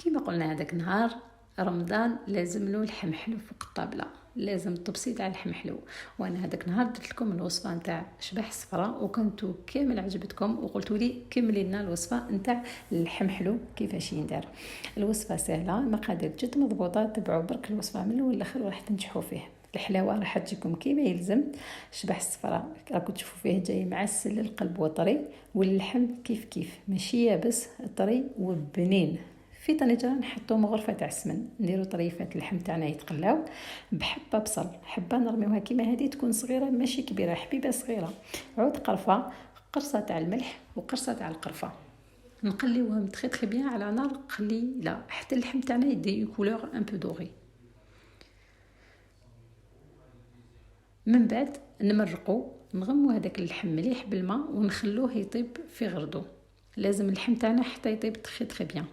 كما قلنا هذاك نهار رمضان لازم له لحم حلو فوق الطابله، لازم التبسيط على اللحم حلو. وانا هذاك نهار درت لكم الوصفه نتاع شبح الصفراء وكنتو كامل عجبتكم وقلتوا لي كملي لنا الوصفه نتاع اللحم حلو كيفاش يندار. الوصفه سهله، مقادير جد مضبوطه، تبعوا برك الوصفه من الاول للاخر وراح تنجحوا فيه. الحلاوه راح تجيكم كيما يلزم. شبح الصفراء راكم تشوفوا فيه جاي معسل القلب وطري، واللحم كيف كيف ماشي يابس، طري وبنين. في طنجره نحطو مغرفه تاع السمن، نديرو طريفات اللحم تاعنا يتقلاو بحبه بصل، حبه نرميوها كيما هذه تكون صغيره ماشي كبيره، حبيبه صغيره، عود قرفه، قرصه تاع الملح وقرصه تاع القرفه، نقليوهم تخي بيان على نار قليله حتى اللحم تاعنا يدي كولور ان بو دوري. من بعد نمرقو، نغمو هذاك اللحم مليح بالماء ونخلوه يطيب في غردو. لازم اللحم تاعنا حتى يطيب تخي بيان.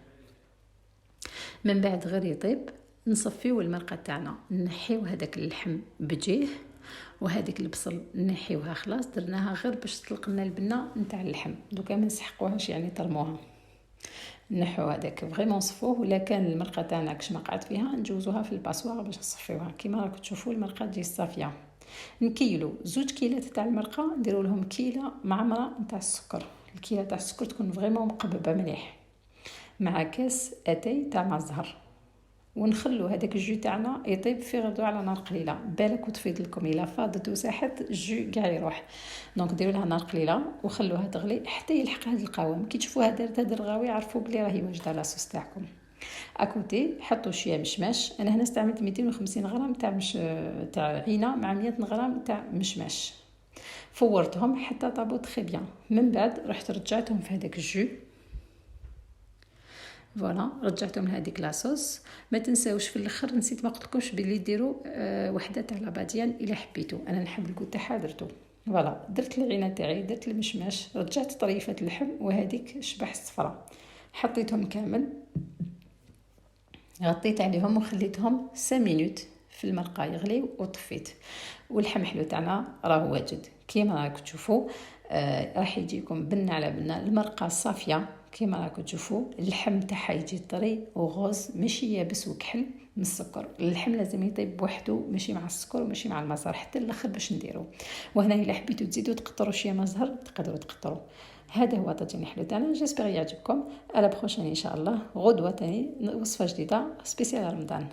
من بعد غير يطيب نصفيو المرقه تاعنا، نحيو هذاك اللحم بجيه، وهذيك البصل نحيوها خلاص، درناها غير باش تطلق لنا البنه نتاع اللحم، دوكا ما نسحقوهاش يعني ترموها. نحو هذاك فريمون نصفوه، ولا كان المرقه تاعنا كش ما قعد فيها نجوزوها في الباسوار باش نصفيوها كيما راكم تشوفوا المرقه تجي صافيه. نكيلو 2 كيلات تاع المرقه، نديروا لهم كيله معمره نتاع السكر، الكيله تاع السكر تكون فريمون مقببه مليح، مع كاس اتاي تاع مع الزهر، ونخلو هذاك الجو تاعنا يطيب في غدو على نار قليله. بالك وتفيض لكم الا فاضت وساحت الجو كاع يروح، دونك ديروا لها نار قليله وخلوها تغلي حتى يلحق هذا القوام. كي تشوفوها دارت هذا الرغاوي عرفوا بلي راهي واجده لاصوص تاعكم. اكوتي حطوا شويه مشماش، انا هنا استعملت 250 غرام تاع تاع عينه مع 100 غرام تاع مشماش، فورتهم حتى طابوا تري بيان. من بعد رحت رجعتهم في هذاك الجو، فوالا رجعتهم لهذيك لاصوص. ما تنساوش في الاخر نسيت ما قلتلكمش بلي ديروا وحده تاع لاباديان الا حبيتو، انا نحب الكو تاعها درتو. فوالا درت العينه تاعي، درت المشماش، رجعت طريفه اللحم وهذيك شبح الصفراء، حطيتهم كامل، غطيت عليهم وخليتهم 5 مينوت في المرقه يغليو وطفيت. واللحم حلو تاعنا راه واجد كيما راكم تشوفوا. راح يجيكم بنه على بنه، المرقه صافيه كيما راكم تشوفوا، اللحم تاعها يجي طري وغوز ماشي يابس وكحل من السكر. اللحم لازم يطيب بوحده ماشي مع السكر وماشي مع المزهر حتى الاخر باش نديرو. وهنا الا حبيتوا تزيدوا تقطروا شويه مزهر تقدروا تقطروا. هذا هو طاجين حلو تاعنا، جيسبر يعجبكم. على بروشين ان شاء الله، غدوه تاني وصفه جديده سبيسيال رمضان.